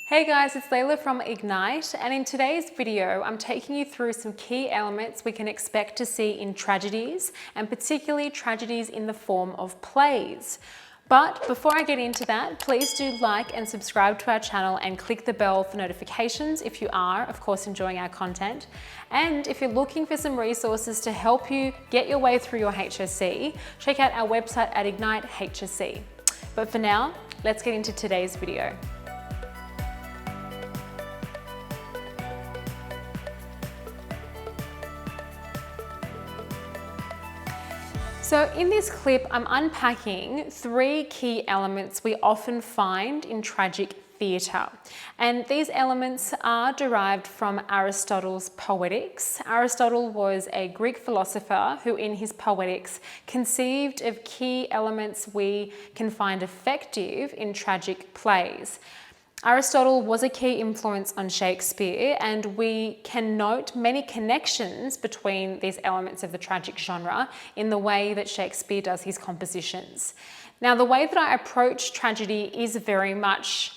Hey guys, it's Layla from Ignite, and in today's video, I'm taking you through some key elements we can expect to see in tragedies, and particularly tragedies in the form of plays. But before I get into that, please do like and subscribe to our channel and click the bell for notifications if you are, of course, enjoying our content. And if you're looking for some resources to help you get your way through your HSC, check out our website at Ignite HSC. But for now, let's get into today's video. So in this clip, I'm unpacking three key elements we often find in tragic theatre. And these elements are derived from Aristotle's Poetics. Aristotle was a Greek philosopher who in his Poetics conceived of key elements we can find effective in tragic plays. Aristotle was a key influence on Shakespeare, and we can note many connections between these elements of the tragic genre in the way that Shakespeare does his compositions. Now, the way that I approach tragedy is very much,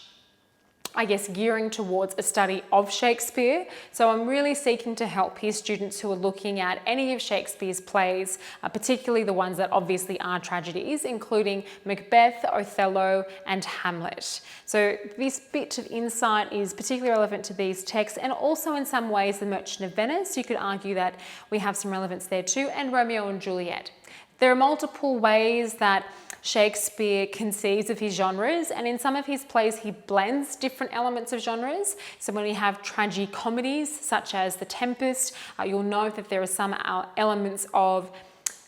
I guess, gearing towards a study of Shakespeare. So I'm really seeking to help his students who are looking at any of Shakespeare's plays, particularly the ones that obviously are tragedies, including Macbeth, Othello, and Hamlet. So this bit of insight is particularly relevant to these texts, and also in some ways The Merchant of Venice. You could argue that we have some relevance there too, and Romeo and Juliet. There are multiple ways that Shakespeare conceives of his genres, and in some of his plays he blends different elements of genres. So when we have tragicomedies such as The Tempest, you'll note that there are some elements of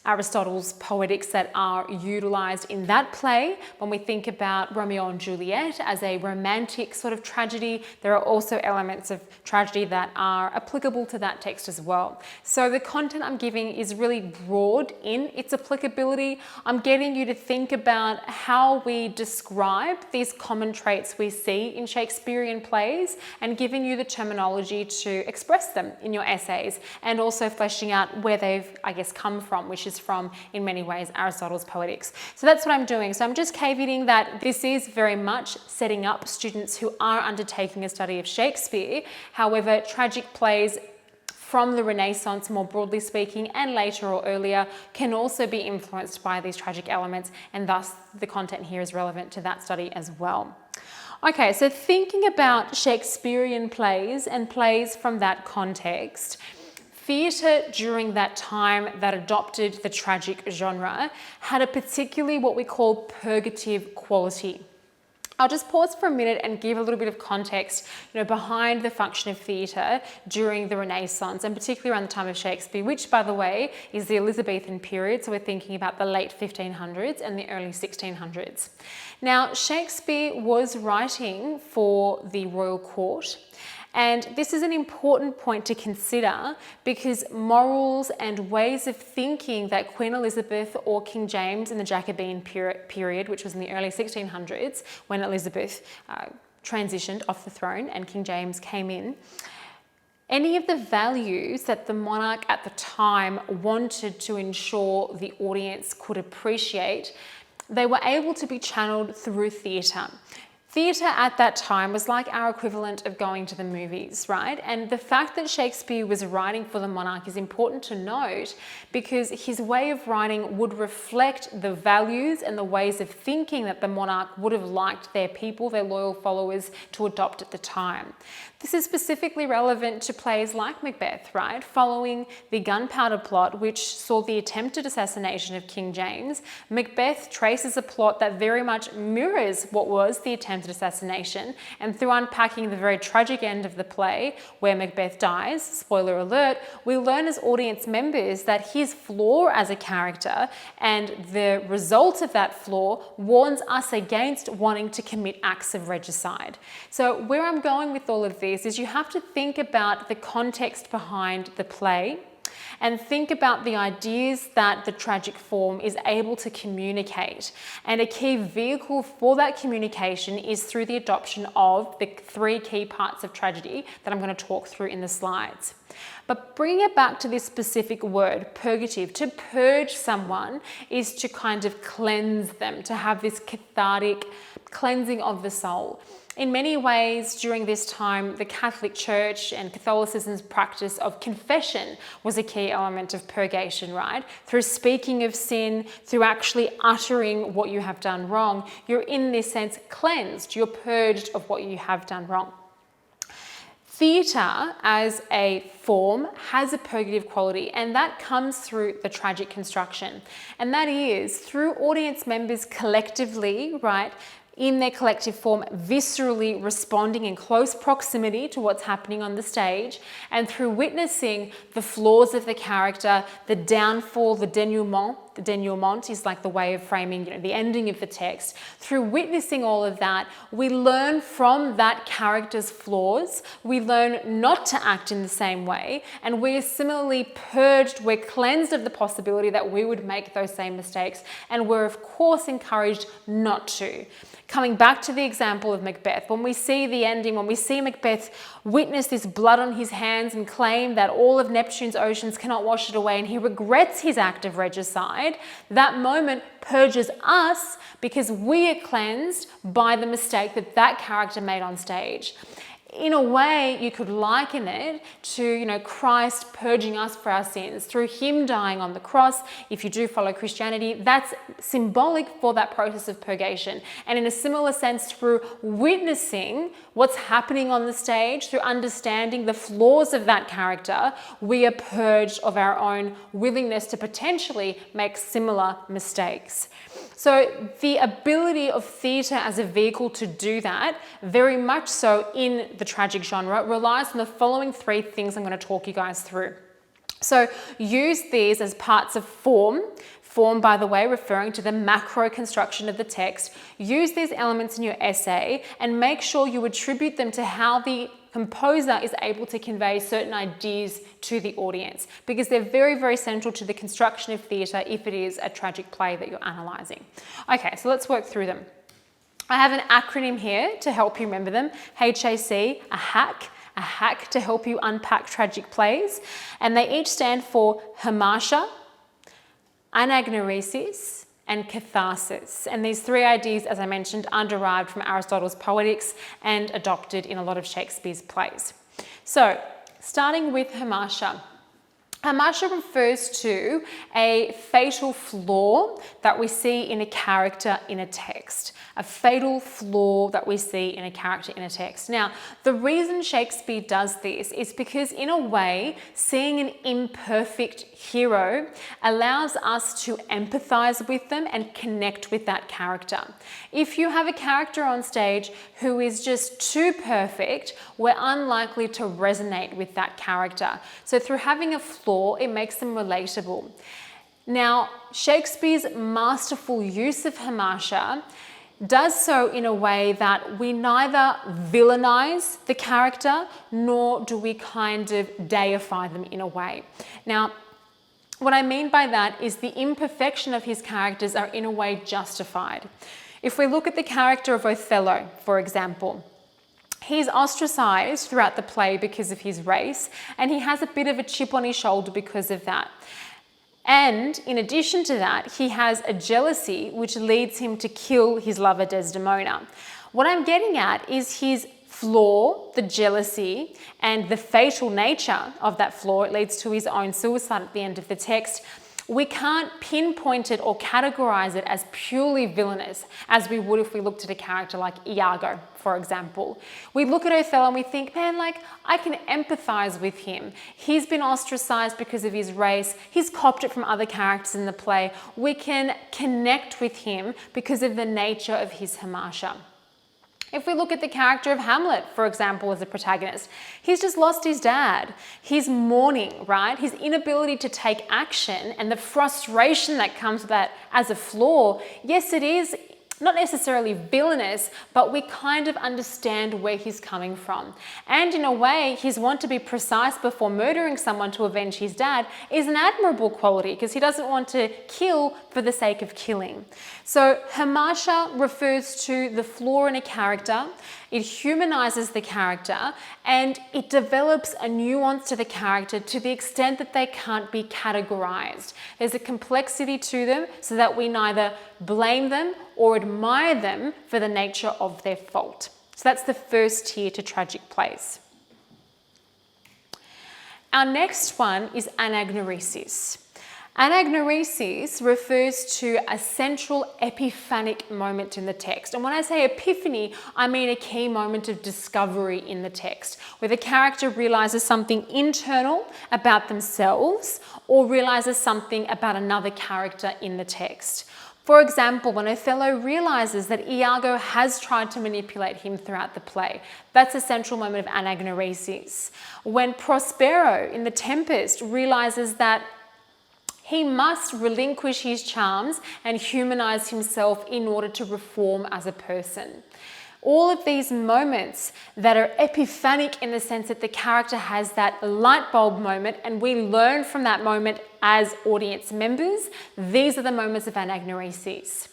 Aristotle's Poetics that are utilised in that play. When we think about Romeo and Juliet as a romantic sort of tragedy, there are also elements of tragedy that are applicable to that text as well. So the content I'm giving is really broad in its applicability. I'm getting you to think about how we describe these common traits we see in Shakespearean plays, and giving you the terminology to express them in your essays, and also fleshing out where they've, I guess, come from, which is from, in many ways, Aristotle's Poetics. So that's what I'm doing. So I'm just caveating that this is very much setting up students who are undertaking a study of Shakespeare. However, tragic plays from the Renaissance, more broadly speaking, and later or earlier, can also be influenced by these tragic elements, and thus the content here is relevant to that study as well. Okay, so thinking about Shakespearean plays and plays from that context, theatre during that time that adopted the tragic genre had a particularly what we call purgative quality. I'll just pause for a minute and give a little bit of context, behind the function of theatre during the Renaissance, and particularly around the time of Shakespeare, which, by the way, is the Elizabethan period. So we're thinking about the late 1500s and the early 1600s. Now, Shakespeare was writing for the royal court. And this is an important point to consider, because morals and ways of thinking that Queen Elizabeth or King James in the Jacobean period, which was in the early 1600s, when Elizabeth transitioned off the throne and King James came in, any of the values that the monarch at the time wanted to ensure the audience could appreciate, they were able to be channeled through theatre. Theatre at that time was like our equivalent of going to the movies, right? And the fact that Shakespeare was writing for the monarch is important to note, because his way of writing would reflect the values and the ways of thinking that the monarch would have liked their people, their loyal followers, to adopt at the time. This is specifically relevant to plays like Macbeth, right? Following the gunpowder plot, which saw the attempted assassination of King James, Macbeth traces a plot that very much mirrors what was the attempted assassination. And through unpacking the very tragic end of the play, where Macbeth dies, spoiler alert, we learn as audience members that his flaw as a character and the result of that flaw warns us against wanting to commit acts of regicide. So where I'm going with all of this is you have to think about the context behind the play, and think about the ideas that the tragic form is able to communicate. And a key vehicle for that communication is through the adoption of the three key parts of tragedy that I'm going to talk through in the slides. But bringing it back to this specific word, purgative, to purge someone is to kind of cleanse them, to have this cathartic cleansing of the soul. In many ways, during this time, the Catholic Church and Catholicism's practice of confession was a key element of purgation, right? Through speaking of sin, through actually uttering what you have done wrong, you're in this sense cleansed, you're purged of what you have done wrong. Theatre as a form has a purgative quality, and that comes through the tragic construction. And that is through audience members collectively, right, in their collective form, viscerally responding in close proximity to what's happening on the stage, and through witnessing the flaws of the character, the downfall, the denouement is like the way of framing, the ending of the text. Through witnessing all of that, we learn from that character's flaws, we learn not to act in the same way, and we're similarly purged, we're cleansed of the possibility that we would make those same mistakes, and we're of course encouraged not to. Coming back to the example of Macbeth, when we see the ending, when we see Macbeth witness this blood on his hands and claim that all of Neptune's oceans cannot wash it away, and he regrets his act of regicide, that moment purges us because we are cleansed by the mistake that that character made on stage. In a way, you could liken it to, Christ purging us for our sins through him dying on the cross. If you do follow Christianity, that's symbolic for that process of purgation. And in a similar sense, through witnessing what's happening on the stage, through understanding the flaws of that character, we are purged of our own willingness to potentially make similar mistakes. So the ability of theatre as a vehicle to do that, very much so in the tragic genre, relies on the following three things I'm going to talk you guys through. So use these as parts of form. Form, by the way, referring to the macro construction of the text. Use these elements in your essay and make sure you attribute them to how the composer is able to convey certain ideas to the audience, because they're very, very central to the construction of theatre if it is a tragic play that you're analysing. Okay, so let's work through them. I have an acronym here to help you remember them. HAC, a hack to help you unpack tragic plays, and they each stand for HAMARTIA, ANAGNORISIS, and CATHARSIS. And these three ideas, as I mentioned, are derived from Aristotle's Poetics and adopted in a lot of Shakespeare's plays. So, starting with HAMARTIA. HAMARTIA refers to a fatal flaw that we see in a character in a text. A fatal flaw that we see in a character in a text. Now, the reason Shakespeare does this is because, in a way, seeing an imperfect hero allows us to empathize with them and connect with that character. If you have a character on stage who is just too perfect, we're unlikely to resonate with that character. So through having a flaw, it makes them relatable. Now, Shakespeare's masterful use of HAMARTIA does so in a way that we neither villainize the character nor do we kind of deify them in a way. Now, what I mean by that is the imperfection of his characters are in a way justified. If we look at the character of Othello, for example, he's ostracized throughout the play because of his race, and he has a bit of a chip on his shoulder because of that. And in addition to that, he has a jealousy which leads him to kill his lover Desdemona. What I'm getting at is his flaw, the jealousy, and the fatal nature of that flaw. It leads to his own suicide at the end of the text. We can't pinpoint it or categorize it as purely villainous as we would if we looked at a character like Iago, for example. We look at Othello and we think, man, I can empathize with him. He's been ostracized because of his race. He's copped it from other characters in the play. We can connect with him because of the nature of his hamartia. If we look at the character of Hamlet, for example, as a protagonist, he's just lost his dad. He's mourning, right? His inability to take action and the frustration that comes with that as a flaw. Yes, it is not necessarily villainous, but we kind of understand where he's coming from. And in a way, his want to be precise before murdering someone to avenge his dad is an admirable quality because he doesn't want to kill for the sake of killing. So hamartia refers to the flaw in a character. It humanizes the character and it develops a nuance to the character to the extent that they can't be categorized. There's a complexity to them so that we neither blame them or admire them for the nature of their fault. So that's the first tier to tragic plays. Our next one is anagnorisis. Anagnorisis refers to a central epiphanic moment in the text. And when I say epiphany, I mean a key moment of discovery in the text, where the character realizes something internal about themselves or realizes something about another character in the text. For example, when Othello realizes that Iago has tried to manipulate him throughout the play, that's a central moment of anagnorisis. When Prospero in The Tempest realizes that he must relinquish his charms and humanize himself in order to reform as a person. All of these moments that are epiphanic in the sense that the character has that light bulb moment and we learn from that moment as audience members, these are the moments of anagnorisis.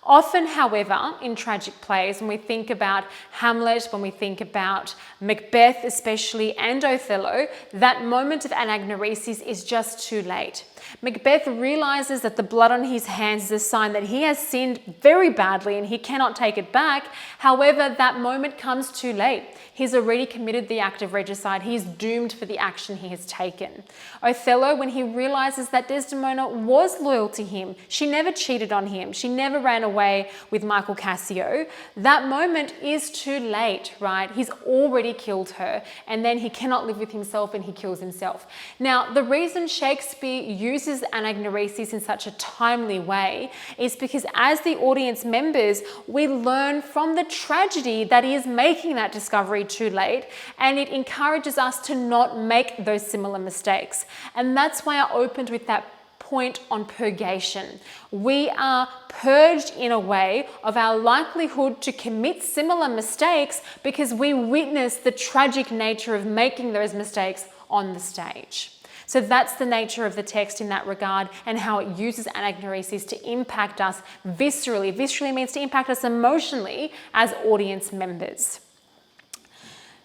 Often, however, in tragic plays, when we think about Hamlet, when we think about Macbeth especially, and Othello, that moment of anagnorisis is just too late. Macbeth realizes that the blood on his hands is a sign that he has sinned very badly and he cannot take it back. However, that moment comes too late. He's already committed the act of regicide. He's doomed for the action he has taken. Othello, when he realizes that Desdemona was loyal to him, she never cheated on him, she never ran away with Michael Cassio, that moment is too late, right? He's already killed her, and then he cannot live with himself and he kills himself. Now, the reason Shakespeare uses anagnorisis in such a timely way is because as the audience members, we learn from the tragedy that is making that discovery too late, and it encourages us to not make those similar mistakes. And that's why I opened with that point on purgation. We are purged in a way of our likelihood to commit similar mistakes because we witness the tragic nature of making those mistakes on the stage. So that's the nature of the text in that regard, and how it uses anagnorisis to impact us viscerally. Viscerally means to impact us emotionally as audience members.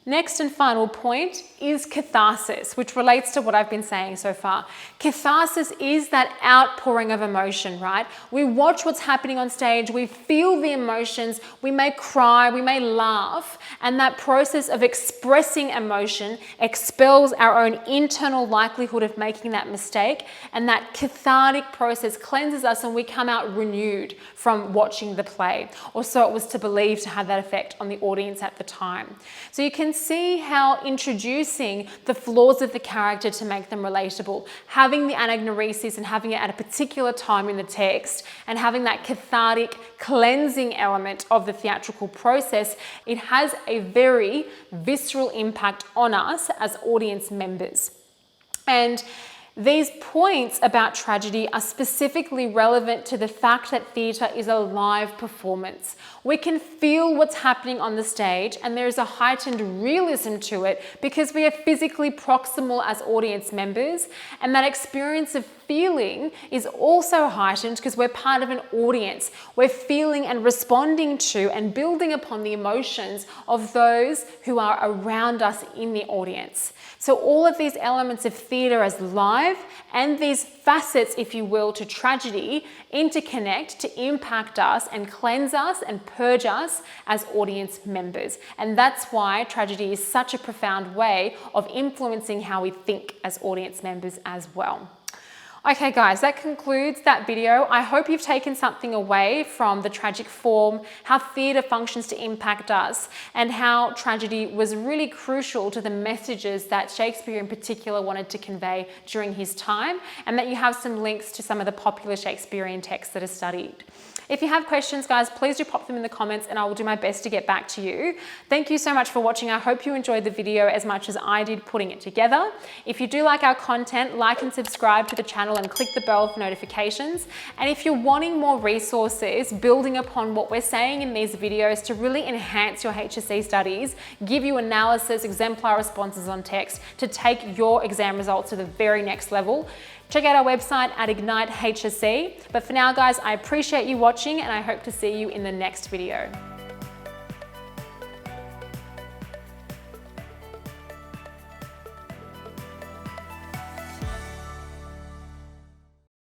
Next and final point is catharsis, which relates to what I've been saying so far. Catharsis is that outpouring of emotion, right? We watch what's happening on stage, we feel the emotions, we may cry, we may laugh, and that process of expressing emotion expels our own internal likelihood of making that mistake, and that cathartic process cleanses us and we come out renewed from watching the play, or so it was to believe to have that effect on the audience at the time. So you can see how introducing the flaws of the character to make them relatable, having the anagnorisis and having it at a particular time in the text, and having that cathartic cleansing element of the theatrical process, it has a very visceral impact on us as audience members. And these points about tragedy are specifically relevant to the fact that theatre is a live performance. We can feel what's happening on the stage, and there is a heightened realism to it because we are physically proximal as audience members, and that experience of feeling is also heightened because we're part of an audience. We're feeling and responding to and building upon the emotions of those who are around us in the audience. So all of these elements of theatre as live and these facets, if you will, to tragedy interconnect to impact us and cleanse us and purge us as audience members. And that's why tragedy is such a profound way of influencing how we think as audience members as well. Okay guys, that concludes that video. I hope you've taken something away from the tragic form, how theatre functions to impact us, and how tragedy was really crucial to the messages that Shakespeare in particular wanted to convey during his time, and that you have some links to some of the popular Shakespearean texts that are studied. If you have questions, guys, please do pop them in the comments and I will do my best to get back to you. Thank you so much for watching. I hope you enjoyed the video as much as I did putting it together. If you do like our content, like and subscribe to the channel and click the bell for notifications. And if you're wanting more resources building upon what we're saying in these videos to really enhance your HSC studies, give you analysis, exemplar responses on text to take your exam results to the very next level, check out our website at Ignite HSC. But for now, guys, I appreciate you watching and I hope to see you in the next video.